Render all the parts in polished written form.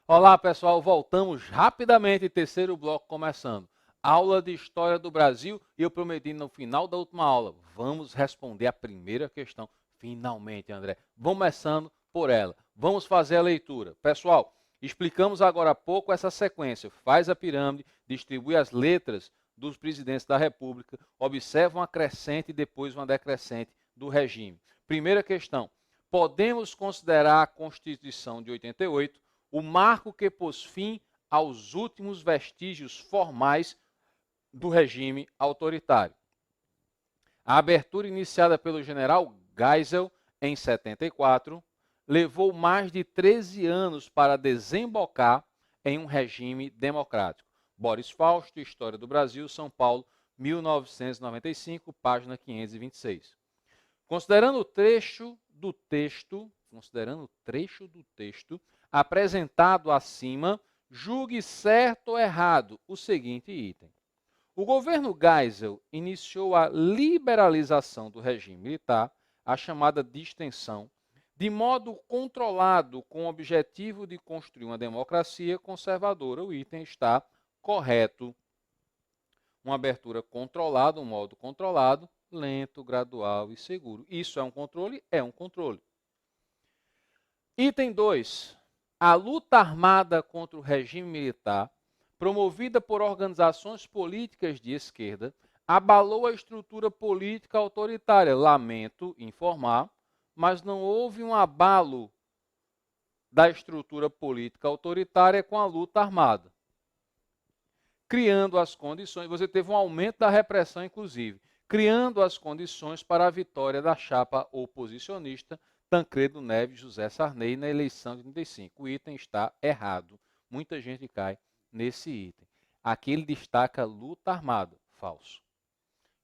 Olá, pessoal. Voltamos rapidamente, terceiro bloco começando. Aula de História do Brasil e eu prometi no final da última aula, vamos responder a primeira questão. Finalmente, André. Começando por ela. Vamos fazer a leitura. Pessoal, explicamos agora há pouco essa sequência. Faz a pirâmide, distribui as letras dos presidentes da República, observa uma crescente e depois uma decrescente do regime. Primeira questão. Podemos considerar a Constituição de 88 o marco que pôs fim aos últimos vestígios formais do regime autoritário. A abertura iniciada pelo general Geisel em 74 levou mais de 13 anos para desembocar em um regime democrático. Boris Fausto, História do Brasil, São Paulo, 1995, página 526. Considerando o trecho do texto apresentado acima, julgue certo ou errado o seguinte item. O governo Geisel iniciou a liberalização do regime militar, a chamada distensão, de modo controlado com o objetivo de construir uma democracia conservadora. O item está correto. Uma abertura controlada, um modo controlado, lento, gradual e seguro. Isso é um controle? É um controle. Item 2. A luta armada contra o regime militar, promovida por organizações políticas de esquerda, abalou a estrutura política autoritária. Lamento informar, mas não houve um abalo da estrutura política autoritária com a luta armada. Criando as condições, você teve um aumento da repressão, inclusive, criando as condições para a vitória da chapa oposicionista Tancredo Neves José Sarney na eleição de 35. O item está errado. Muita gente cai nesse item. Aqui ele destaca luta armada. Falso.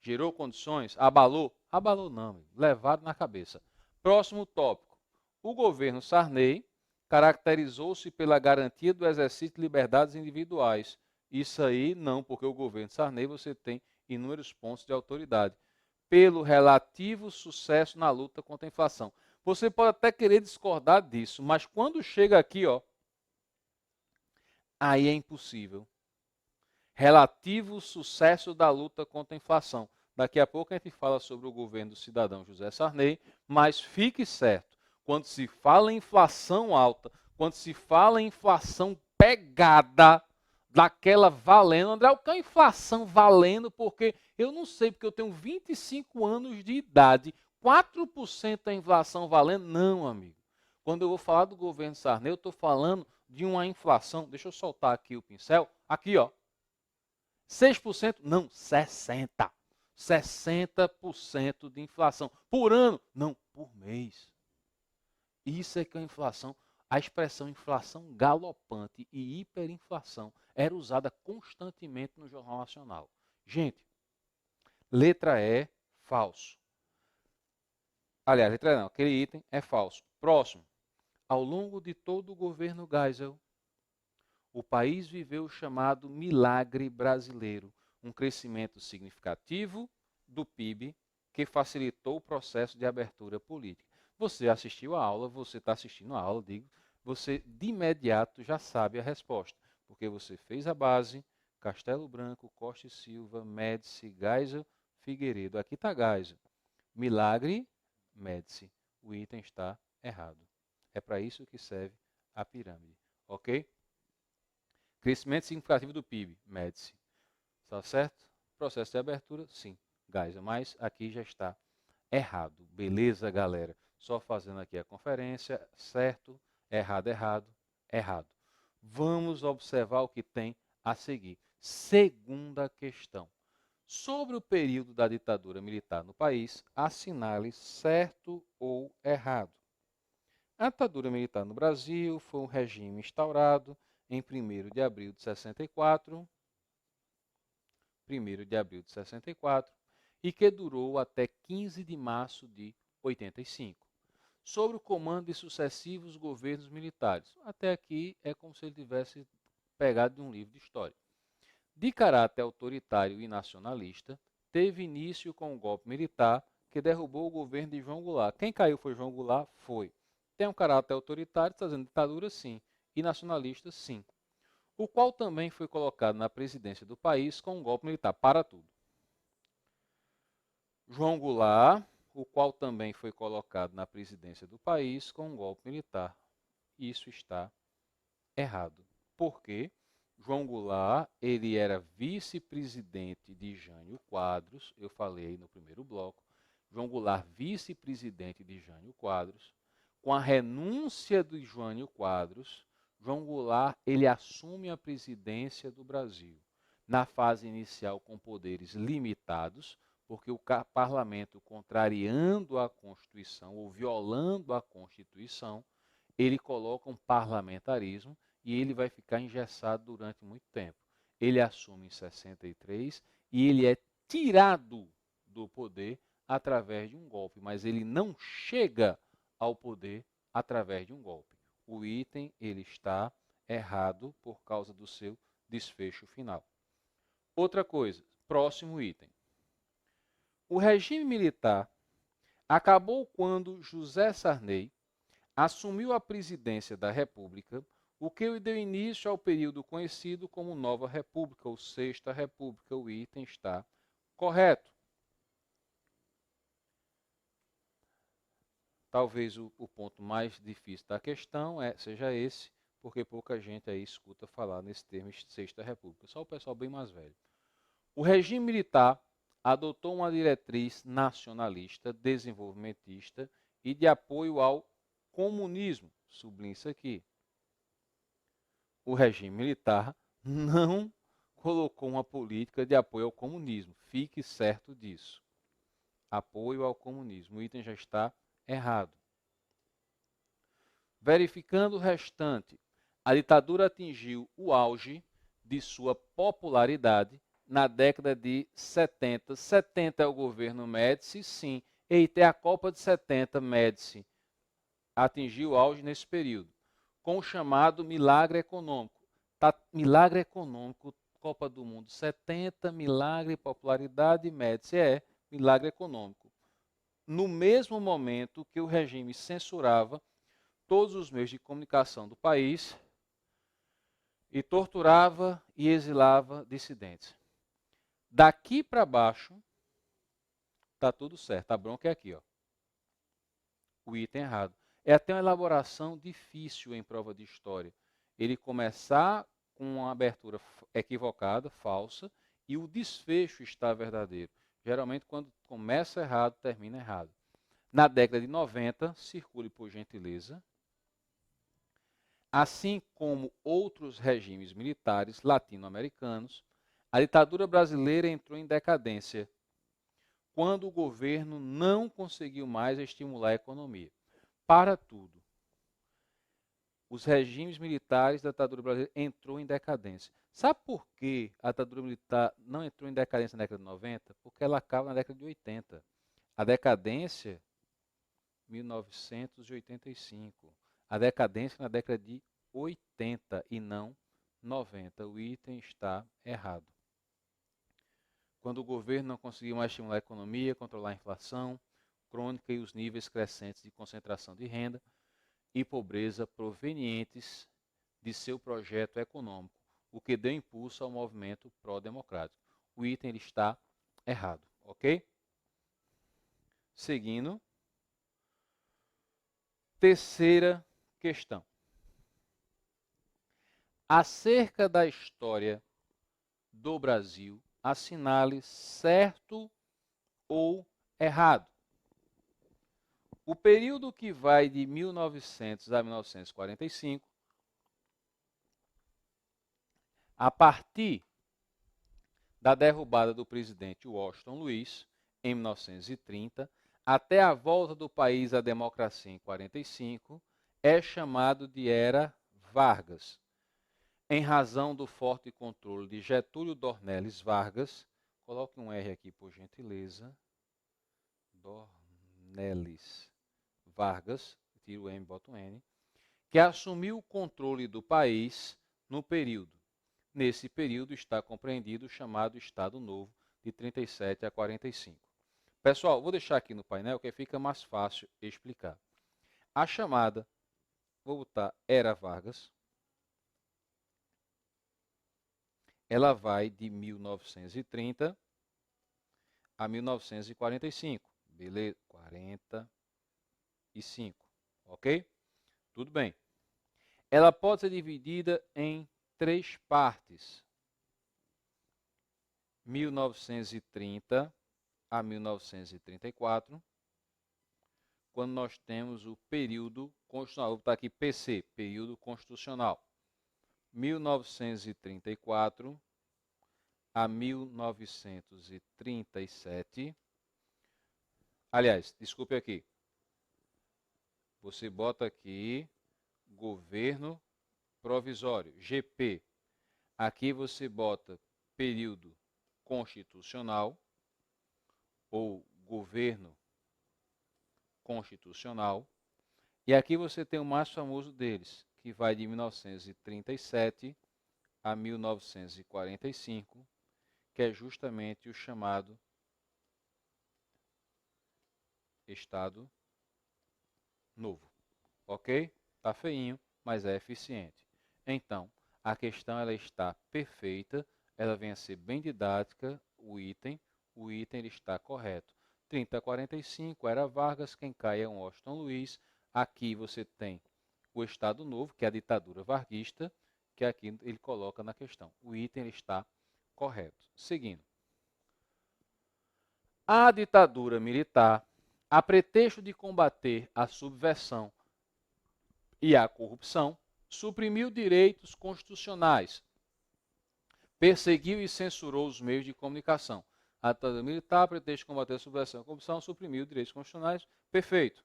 Gerou condições? Abalou? Abalou não, levado na cabeça. Próximo tópico. O governo Sarney caracterizou-se pela garantia do exercício de liberdades individuais. Isso aí não, porque o governo Sarney você tem inúmeros pontos de autoridade. Pelo relativo sucesso na luta contra a inflação. Você pode até querer discordar disso, mas quando chega aqui, ó, aí é impossível. Relativo sucesso da luta contra a inflação. Daqui a pouco a gente fala sobre o governo do cidadão José Sarney, mas fique certo, quando se fala em inflação alta, quando se fala em inflação pegada, daquela valendo, André, o que é inflação valendo? Porque eu não sei, porque eu tenho 25 anos de idade, 4% da inflação valendo? Não, amigo. Quando eu vou falar do governo Sarney, eu estou falando de uma inflação, deixa eu soltar aqui o pincel, aqui ó, 6%? Não, 60%. 60% de inflação. Por ano? Não, por mês. Isso é que é a inflação. A expressão inflação galopante e hiperinflação era usada constantemente no Jornal Nacional. Gente, letra E, falso. Aliás, letra E não, aquele item é falso. Próximo. Ao longo de todo o governo Geisel, o país viveu o chamado milagre brasileiro, um crescimento significativo do PIB que facilitou o processo de abertura política. Você assistiu a aula, você está assistindo a aula, digo, você de imediato já sabe a resposta, porque você fez a base, Castelo Branco, Costa e Silva, Médici, Geisel, Figueiredo. Aqui está Geisel. Milagre, Médici. O item está errado. É para isso que serve a pirâmide, ok? Crescimento significativo do PIB, Médici. Está certo? Processo de abertura, sim, Geisel, mas aqui já está errado. Beleza, galera? Só fazendo aqui a conferência, certo, errado, errado, errado. Vamos observar o que tem a seguir. Segunda questão. Sobre o período da ditadura militar no país, assinale certo ou errado. A ditadura militar no Brasil foi um regime instaurado em 1º de abril de 64, 1º de abril de 64, e que durou até 15 de março de 85, sob o comando de sucessivos governos militares. Até aqui é como se ele tivesse pegado de um livro de história. De caráter autoritário e nacionalista, teve início com o golpe militar que derrubou o governo de João Goulart. Quem caiu foi João Goulart? Foi. Tem um caráter autoritário, está dizendo ditadura, sim. e nacionalistas, sim. O qual também foi colocado na presidência do país com um golpe militar. Para tudo. João Goulart, o qual também foi colocado na presidência do país com um golpe militar. Isso está errado. Por quê? João Goulart, ele era vice-presidente de Jânio Quadros, eu falei aí no primeiro bloco. João Goulart, vice-presidente de Jânio Quadros. Com a renúncia de Jânio Quadros, João Goulart, ele assume a presidência do Brasil. Na fase inicial com poderes limitados, porque o parlamento, contrariando a Constituição ou violando a Constituição, ele coloca um parlamentarismo e ele vai ficar engessado durante muito tempo. Ele assume em 63 e ele é tirado do poder através de um golpe, mas ele não chega ao poder através de um golpe. O item ele está errado por causa do seu desfecho final. Outra coisa, próximo item. O regime militar acabou quando José Sarney assumiu a presidência da República, o que deu início ao período conhecido como Nova República, ou Sexta República. O item está correto. Talvez o ponto mais difícil da questão seja esse, porque pouca gente aí escuta falar nesse termo Sexta República, só o pessoal bem mais velho. O regime militar adotou uma diretriz nacionalista, desenvolvimentista e de apoio ao comunismo. Sublinho isso aqui. O regime militar não colocou uma política de apoio ao comunismo. Fique certo disso. Apoio ao comunismo. O item já está errado. Verificando o restante, a ditadura atingiu o auge de sua popularidade na década de 70. 70 é o governo Médici, sim. Eita, é a Copa de 70, Médici atingiu o auge nesse período, com o chamado milagre econômico. Milagre econômico, Copa do Mundo 70, milagre, popularidade, Médici, milagre econômico. No mesmo momento que o regime censurava todos os meios de comunicação do país e torturava e exilava dissidentes. Daqui para baixo, está tudo certo. A bronca é aqui, ó. O item errado. É até uma elaboração difícil em prova de história. Ele começar com uma abertura equivocada, falsa, e o desfecho está verdadeiro. Geralmente, quando começa errado, termina errado. Na década de 90, circule por gentileza, assim como outros regimes militares latino-americanos, a ditadura brasileira entrou em decadência quando o governo não conseguiu mais estimular a economia. Para tudo. Os regimes militares da ditadura brasileira entrou em decadência. Sabe por que a ditadura militar não entrou em decadência na década de 90? Porque ela acaba na década de 80. A decadência, 1985. A decadência na década de 80 e não 90. O item está errado. Quando o governo não conseguiu mais estimular a economia, controlar a inflação crônica e os níveis crescentes de concentração de renda e pobreza provenientes de seu projeto econômico, o que deu impulso ao movimento pró-democrático. O item ele está errado, ok? Seguindo. Terceira questão. Acerca da história do Brasil, assinale certo ou errado. O período que vai de 1900 a 1945, a partir da derrubada do presidente Washington Luiz, em 1930, até a volta do país à democracia em 45, é chamado de Era Vargas, em razão do forte controle de Getúlio Dornelles Vargas, coloque um R aqui por gentileza, Dornelles Vargas, tiro o M e boto um N, que assumiu o controle do país no período. Nesse período está compreendido o chamado Estado Novo, de 37 a 45. Pessoal, vou deixar aqui no painel que fica mais fácil explicar. A chamada, vou botar Era Vargas, ela vai de 1930 a 1945. Beleza? 45. Ok? Tudo bem. Ela pode ser dividida em 3 partes. 1930 a 1934, quando nós temos o período constitucional. Vou botar aqui PC, período constitucional. 1934 a 1937. Aliás, desculpe aqui. Você bota aqui governo provisório, GP. Aqui você bota período constitucional ou governo constitucional. E aqui você tem o mais famoso deles, que vai de 1937 a 1945, que é justamente o chamado Estado Novo. Ok? Tá feinho, mas é eficiente. Então, a questão ela está perfeita, ela vem a ser bem didática, o item ele está correto. 30 a 45 era Vargas, quem cai é um Washington Luiz. Aqui você tem o Estado Novo, que é a ditadura varguista, que aqui ele coloca na questão. O item ele está correto. Seguindo. A ditadura militar, a pretexto de combater a subversão e a corrupção, suprimiu direitos constitucionais, perseguiu e censurou os meios de comunicação. A ditadura militar, a pretexto de combater a subversão e a corrupção, suprimiu direitos constitucionais. Perfeito.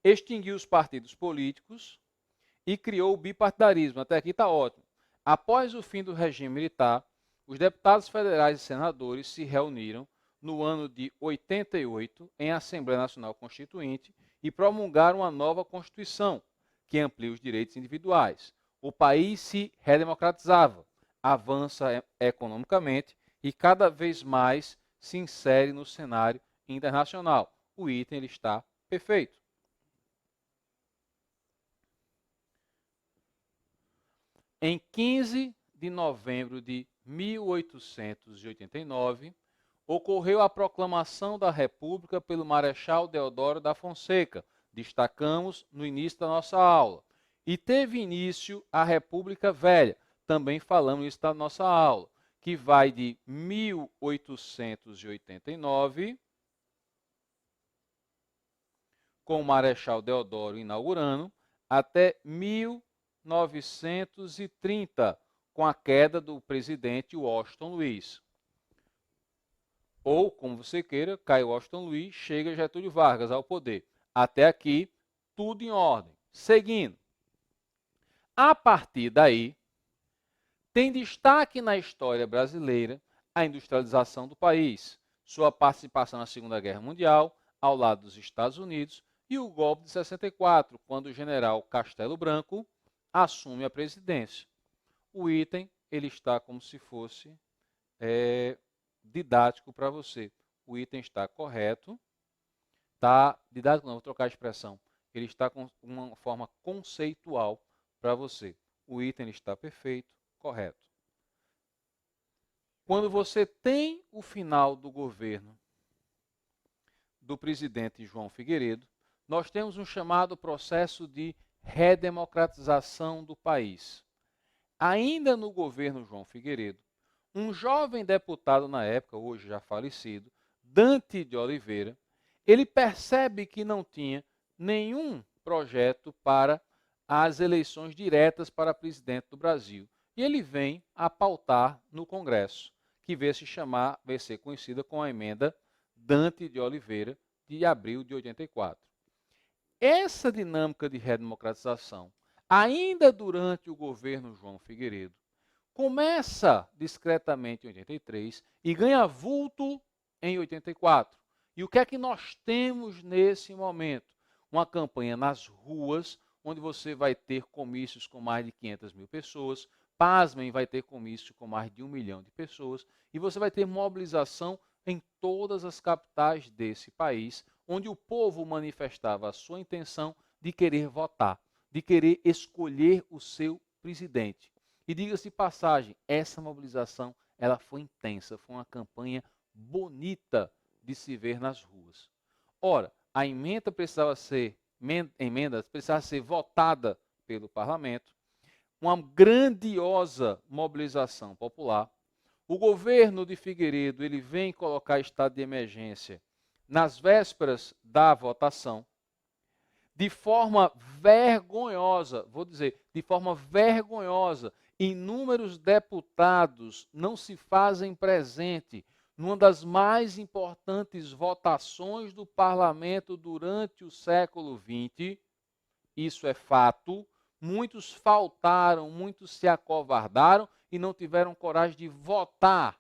Extinguiu os partidos políticos e criou o bipartidarismo. Até aqui está ótimo. Após o fim do regime militar, os deputados federais e senadores se reuniram no ano de 88 em Assembleia Nacional Constituinte e promulgaram uma nova Constituição que amplia os direitos individuais. O país se redemocratizava, avança economicamente e cada vez mais se insere no cenário internacional. O item ele está perfeito. Em 15 de novembro de 1889, ocorreu a proclamação da República pelo Marechal Deodoro da Fonseca, destacamos no início da nossa aula. E teve início a República Velha, também falamos isso na nossa aula, que vai de 1889, com o Marechal Deodoro inaugurando, até 1930, com a queda do presidente Washington Luiz. Ou, como você queira, cai Washington Luiz, chega Getúlio Vargas ao poder. Até aqui, tudo em ordem. Seguindo. A partir daí, tem destaque na história brasileira a industrialização do país, sua participação na Segunda Guerra Mundial, ao lado dos Estados Unidos, e o golpe de 64, quando o general Castelo Branco assume a presidência. O item ele está como se fosse didático para você. O item está correto. Tá didático não, vou trocar a expressão. Ele está com uma forma conceitual para você. O item está perfeito, correto. Quando você tem o final do governo do presidente João Figueiredo, nós temos um chamado processo de redemocratização do país. Ainda no governo João Figueiredo, um jovem deputado na época, hoje já falecido, Dante de Oliveira, ele percebe que não tinha nenhum projeto para as eleições diretas para presidente do Brasil. E ele vem a pautar no Congresso, que vai ser conhecida com a emenda Dante de Oliveira, de abril de 84. Essa dinâmica de redemocratização, ainda durante o governo João Figueiredo, começa discretamente em 83 e ganha vulto em 84. E o que é que nós temos nesse momento? Uma campanha nas ruas, onde você vai ter comícios com mais de 500 mil pessoas, pasmem, vai ter comício com mais de 1 milhão de pessoas, e você vai ter mobilização em todas as capitais desse país, onde o povo manifestava a sua intenção de querer votar, de querer escolher o seu presidente. E diga-se de passagem, essa mobilização ela foi intensa, foi uma campanha bonita de se ver nas ruas. Ora, a emenda precisava ser votada pelo parlamento, uma grandiosa mobilização popular. O governo de Figueiredo ele vem colocar estado de emergência nas vésperas da votação, de forma vergonhosa, vou dizer, de forma vergonhosa, inúmeros deputados não se fazem presente numa das mais importantes votações do parlamento durante o século XX. Isso é fato. Muitos faltaram, muitos se acovardaram e não tiveram coragem de votar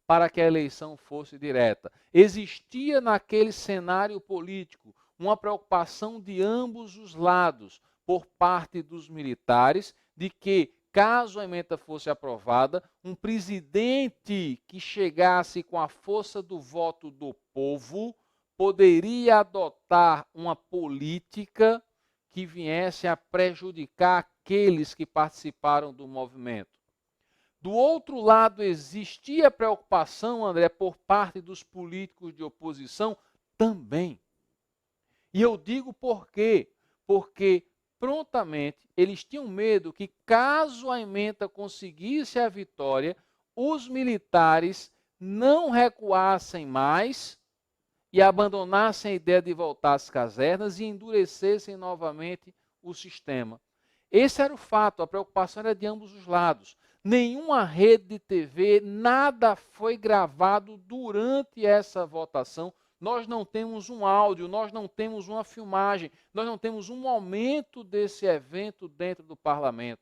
para que a eleição fosse direta. Existia naquele cenário político uma preocupação de ambos os lados, por parte dos militares, de que, caso a emenda fosse aprovada, um presidente que chegasse com a força do voto do povo poderia adotar uma política que viesse a prejudicar aqueles que participaram do movimento. Do outro lado, existia preocupação, André, por parte dos políticos de oposição também. E eu digo por quê? Porque prontamente eles tinham medo que, caso a emenda conseguisse a vitória, os militares não recuassem mais e abandonassem a ideia de voltar às casernas e endurecessem novamente o sistema. Esse era o fato, a preocupação era de ambos os lados. Nenhuma rede de TV, nada foi gravado durante essa votação. Nós não temos um áudio, nós não temos uma filmagem, nós não temos um momento desse evento dentro do parlamento.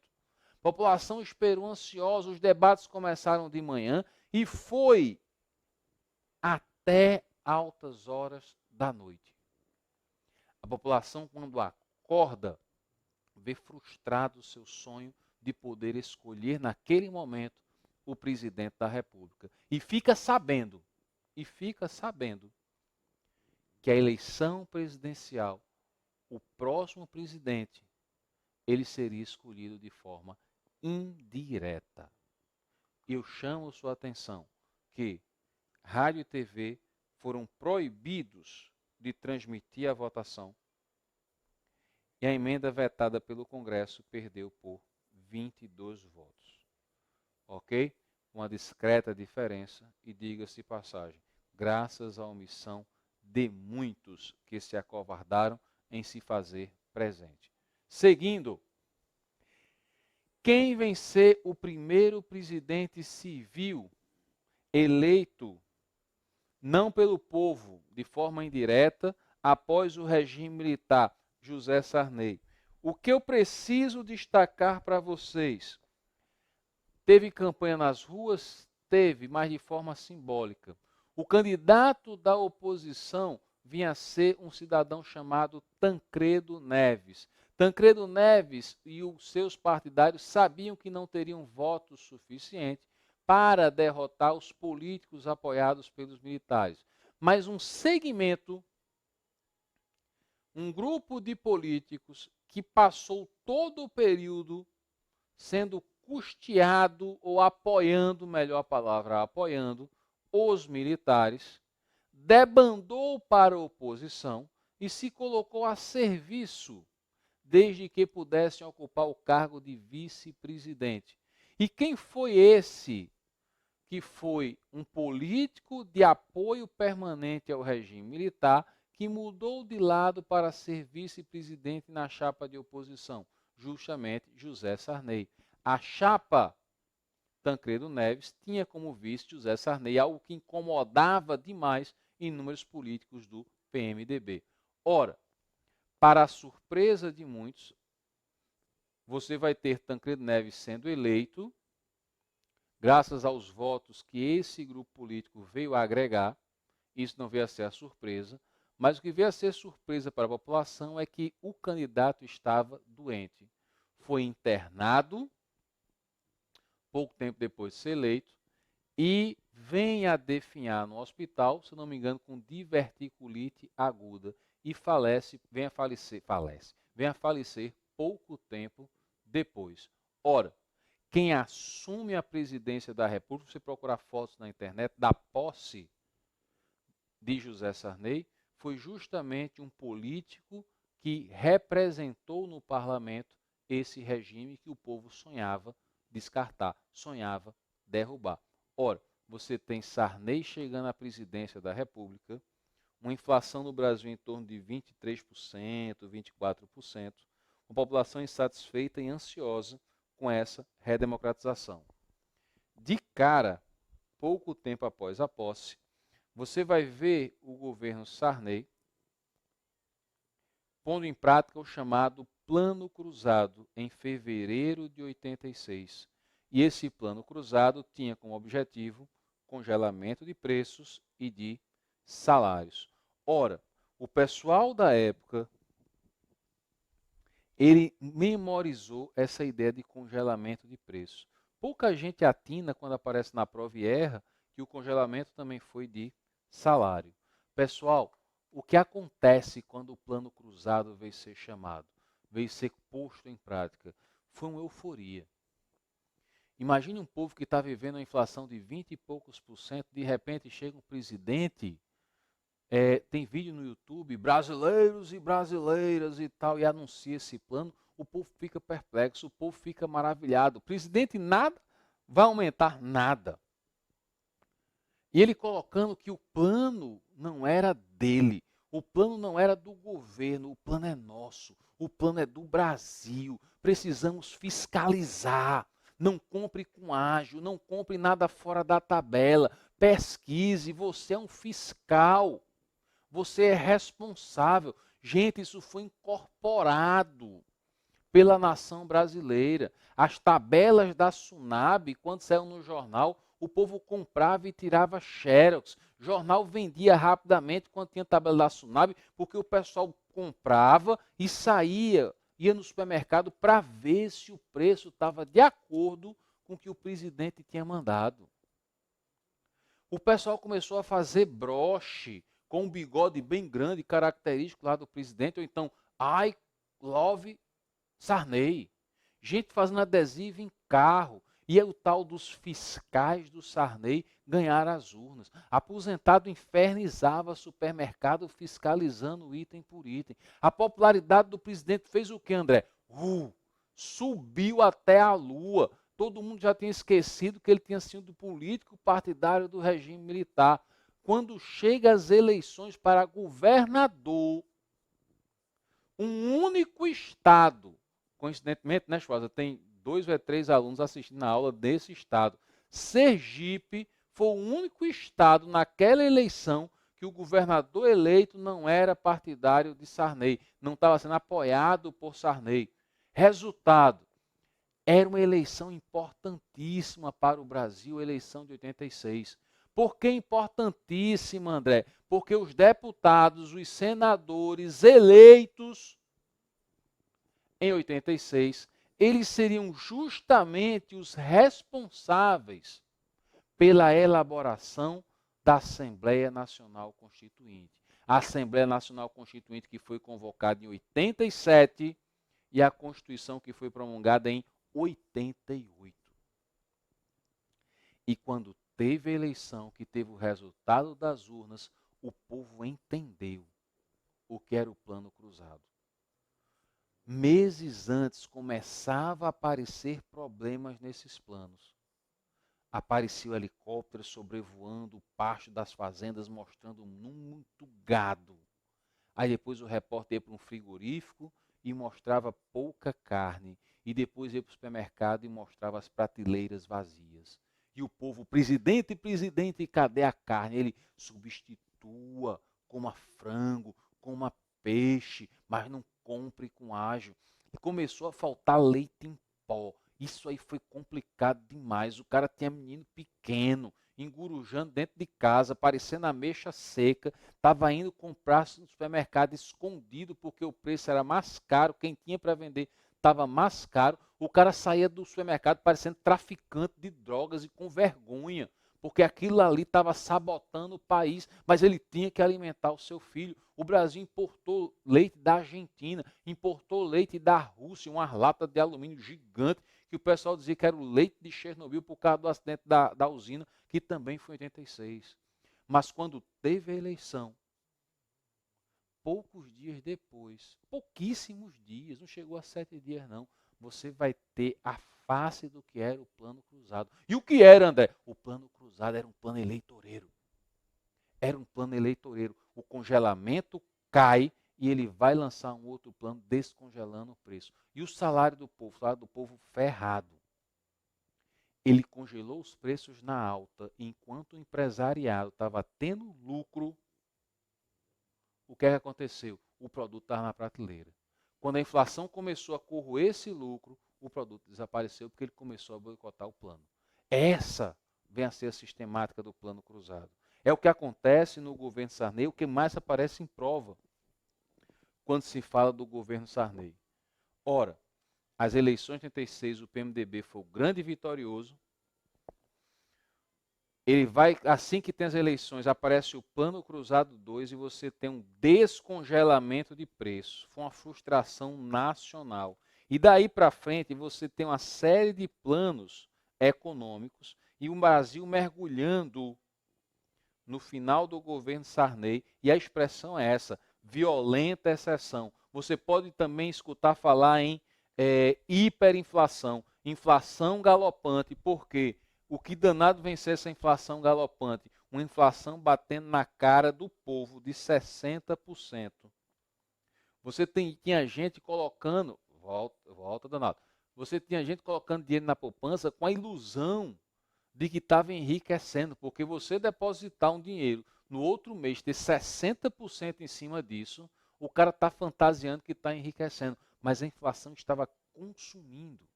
A população esperou ansiosa, os debates começaram de manhã e foi até altas horas da noite. A população, quando acorda, vê frustrado o seu sonho de poder escolher naquele momento o presidente da República. E fica sabendo que a eleição presidencial, o próximo presidente, ele seria escolhido de forma indireta. Eu chamo sua atenção que rádio e TV foram proibidos de transmitir a votação e a emenda vetada pelo Congresso perdeu por 22 votos. Ok? Uma discreta diferença e, diga-se passagem, graças à omissão de muitos que se acovardaram em se fazer presente. Seguindo, quem vem ser o primeiro presidente civil eleito não pelo povo, de forma indireta, após o regime militar, José Sarney? O que eu preciso destacar para vocês? Teve campanha nas ruas? Teve, mas de forma simbólica. O candidato da oposição vinha a ser um cidadão chamado Tancredo Neves. Tancredo Neves e os seus partidários sabiam que não teriam votos suficientes para derrotar os políticos apoiados pelos militares. Mas um segmento, um grupo de políticos que passou todo o período sendo custeado ou apoiando, melhor a palavra, apoiando os militares, debandou para a oposição e se colocou a serviço, desde que pudessem ocupar o cargo de vice-presidente. E quem foi esse que foi um político de apoio permanente ao regime militar, que mudou de lado para ser vice-presidente na chapa de oposição? Justamente José Sarney. A chapa Tancredo Neves tinha como vice José Sarney, algo que incomodava demais inúmeros políticos do PMDB. Ora, para a surpresa de muitos, você vai ter Tancredo Neves sendo eleito, graças aos votos que esse grupo político veio a agregar. Isso não veio a ser a surpresa, mas o que veio a ser surpresa para a população é que o candidato estava doente. Foi internado, pouco tempo depois de ser eleito, e vem a definhar no hospital, se não me engano, com diverticulite aguda, e vem a falecer pouco tempo depois. Ora, quem assume a presidência da República, você procurar fotos na internet, da posse de José Sarney, foi justamente um político que representou no parlamento esse regime que o povo sonhava descartar, sonhava derrubar. Ora, você tem Sarney chegando à presidência da República, uma inflação no Brasil em torno de 23%, 24%, uma população insatisfeita e ansiosa com essa redemocratização. De cara, pouco tempo após a posse, você vai ver o governo Sarney pondo em prática o chamado Plano Cruzado em fevereiro de 86. E esse Plano Cruzado tinha como objetivo congelamento de preços e de salários. Ora, o pessoal da época, ele memorizou essa ideia de congelamento de preços. Pouca gente atina quando aparece na prova e erra que o congelamento também foi de salário. Pessoal, o que acontece quando o Plano Cruzado veio ser chamado, veio ser posto em prática? Foi uma euforia. Imagine um povo que está vivendo uma inflação de 20 e poucos %, de repente chega um presidente, tem vídeo no YouTube, brasileiros e brasileiras e tal, e anuncia esse plano, o povo fica perplexo, o povo fica maravilhado. O presidente nada vai aumentar nada. E ele colocando que o plano não era dele, o plano não era do governo, o plano é nosso, o plano é do Brasil, precisamos fiscalizar. Não compre com ágio, não compre nada fora da tabela, pesquise, você é um fiscal, você é responsável. Gente, isso foi incorporado pela nação brasileira. As tabelas da Sunab, quando saiu no jornal, o povo comprava e tirava xerox. O jornal vendia rapidamente quando tinha tabela da Sunab, porque o pessoal comprava e saía, ia no supermercado para ver se o preço estava de acordo com o que o presidente tinha mandado. O pessoal começou a fazer broche com um bigode bem grande, característico lá do presidente, ou então, I love Sarney. Gente fazendo adesivo em carro. E é o tal dos fiscais do Sarney ganhar as urnas. Aposentado infernizava supermercado fiscalizando item por item. A popularidade do presidente fez o que, André? Subiu até a lua. Todo mundo já tinha esquecido que ele tinha sido político partidário do regime militar. Quando chega as eleições para governador, um único estado, coincidentemente, né, Schwarza, tem 2 ou 3 alunos assistindo a aula desse estado. Sergipe foi o único estado naquela eleição que o governador eleito não era partidário de Sarney, não estava sendo apoiado por Sarney. Resultado, era uma eleição importantíssima para o Brasil, a eleição de 86. Por que importantíssima, André? Porque os deputados, os senadores eleitos em 86, eles seriam justamente os responsáveis pela elaboração da Assembleia Nacional Constituinte. A Assembleia Nacional Constituinte que foi convocada em 87 e a Constituição que foi promulgada em 88. E quando teve a eleição, que teve o resultado das urnas, o povo entendeu o que era o Plano Cruzado. Meses antes começava a aparecer problemas nesses planos. Apareceu helicóptero sobrevoando o pasto das fazendas, mostrando muito gado. Aí depois o repórter ia para um frigorífico e mostrava pouca carne. E depois ia para o supermercado e mostrava as prateleiras vazias. E o povo, presidente, cadê a carne? Ele substitua, coma frango, coma peixe, mas não compre com ágio. E começou a faltar leite em pó. Isso aí foi complicado demais. O cara tinha menino pequeno, engurujando dentro de casa, parecendo ameixa seca. Estava indo comprar no supermercado escondido, porque o preço era mais caro. Quem tinha para vender estava mais caro. O cara saía do supermercado parecendo traficante de drogas e com vergonha, porque aquilo ali estava sabotando o país, mas ele tinha que alimentar o seu filho. O Brasil importou leite da Argentina, importou leite da Rússia, uma lata de alumínio gigante, que o pessoal dizia que era o leite de Chernobyl por causa do acidente da usina, que também foi em 86. Mas quando teve a eleição, poucos dias depois, pouquíssimos dias, não chegou a 7 dias não, você vai ter a face do que era o plano cruzado. E o que era, André? O plano cruzado era um plano eleitoreiro. Era um plano eleitoreiro. O congelamento cai e ele vai lançar um outro plano descongelando o preço. E o salário do povo ferrado. Ele congelou os preços na alta, enquanto o empresariado estava tendo lucro. O que é que aconteceu? O produto estava na prateleira. Quando a inflação começou a corroer esse lucro, o produto desapareceu porque ele começou a boicotar o plano. Essa vem a ser a sistemática do plano cruzado. É o que acontece no governo Sarney, o que mais aparece em prova quando se fala do governo Sarney. Ora, as eleições de 86, o PMDB foi o grande vitorioso. Ele vai, assim que tem as eleições, aparece o Plano Cruzado 2 e você tem um descongelamento de preço. Foi uma frustração nacional. E daí para frente você tem uma série de planos econômicos e o Brasil mergulhando no final do governo Sarney, e a expressão é essa, violenta exceção. Você pode também escutar falar em hiperinflação, inflação galopante, porque o que danado vencer essa inflação galopante? Uma inflação batendo na cara do povo de 60%. Você tinha gente colocando, volta danado, você tinha gente colocando dinheiro na poupança com a ilusão de que estava enriquecendo, porque você depositar um dinheiro no outro mês, ter 60% em cima disso, o cara está fantasiando que está enriquecendo, mas a inflação estava consumindo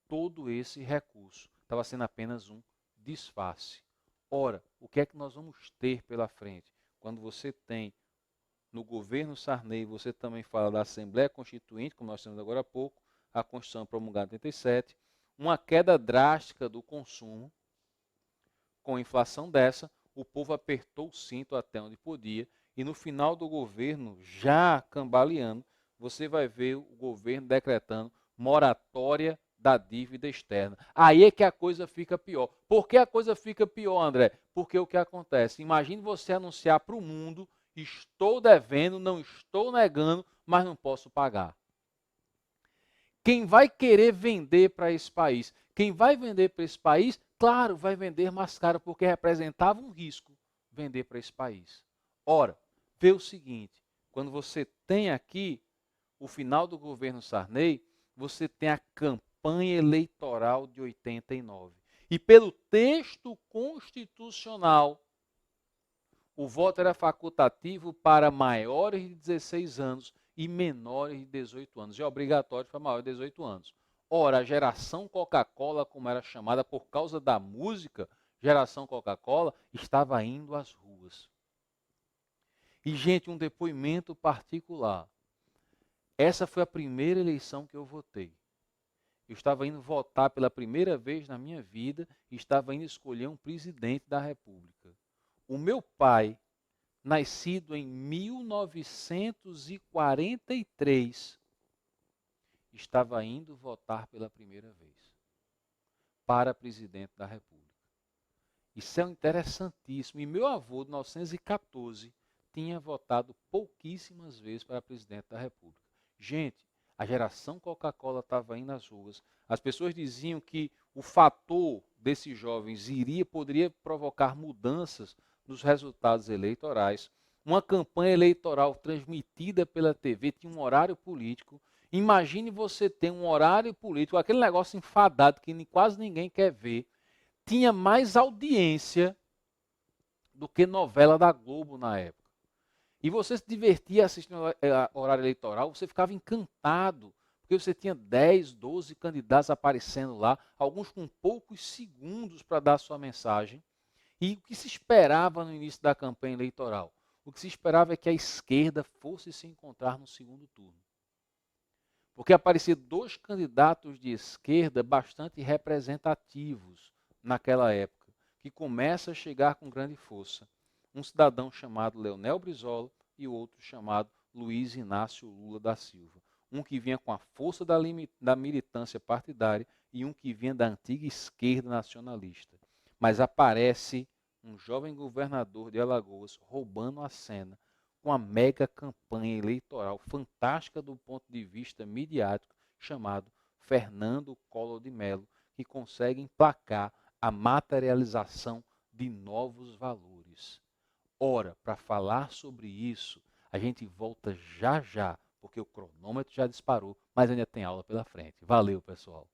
todo esse recurso. Estava sendo apenas um disfarce. Ora, o que é que nós vamos ter pela frente? Quando você tem no governo Sarney, você também fala da Assembleia Constituinte, como nós temos agora há pouco, a Constituição promulgada em 87, uma queda drástica do consumo. Com a inflação dessa, o povo apertou o cinto até onde podia, e no final do governo, já cambaleando, você vai ver o governo decretando moratória da dívida externa. Aí é que a coisa fica pior. Por que a coisa fica pior, André? Porque o que acontece? Imagine você anunciar para o mundo: estou devendo, não estou negando, mas não posso pagar. Quem vai querer vender para esse país? Quem vai vender para esse país, claro, vai vender mais caro, porque representava um risco vender para esse país. Ora, vê o seguinte, quando você tem aqui o final do governo Sarney, você tem a campanha eleitoral de 89. E pelo texto constitucional, o voto era facultativo para maiores de 16 anos e menores de 18 anos. E é obrigatório para maiores de 18 anos. Ora, a geração Coca-Cola, como era chamada por causa da música, geração Coca-Cola, estava indo às ruas. E, gente, um depoimento particular. Essa foi a primeira eleição que eu votei. Eu estava indo votar pela primeira vez na minha vida e estava indo escolher um presidente da República. O meu pai, nascido em 1943, estava indo votar pela primeira vez para presidente da República. Isso é interessantíssimo. E meu avô, de 1914, tinha votado pouquíssimas vezes para presidente da República. Gente, a geração Coca-Cola estava indo nas ruas. As pessoas diziam que o fator desses jovens poderia provocar mudanças nos resultados eleitorais. Uma campanha eleitoral transmitida pela TV tinha um horário político. Imagine você ter um horário político, aquele negócio enfadado que quase ninguém quer ver, tinha mais audiência do que novela da Globo na época. E você se divertia assistindo horário eleitoral, você ficava encantado, porque você tinha 10, 12 candidatos aparecendo lá, alguns com poucos segundos para dar sua mensagem. E o que se esperava no início da campanha eleitoral? O que se esperava é que a esquerda fosse se encontrar no segundo turno. Porque apareciam dois candidatos de esquerda bastante representativos naquela época, que começa a chegar com grande força. Um cidadão chamado Leonel Brizola e o outro chamado Luiz Inácio Lula da Silva. um que vinha com a força da militância partidária e um que vinha da antiga esquerda nacionalista. Mas aparece um jovem governador de Alagoas roubando a cena com a mega campanha eleitoral fantástica do ponto de vista midiático, chamado Fernando Collor de Mello, que consegue emplacar a materialização de novos valores. Ora, para falar sobre isso, a gente volta já já, porque o cronômetro já disparou, mas ainda tem aula pela frente. Valeu, pessoal!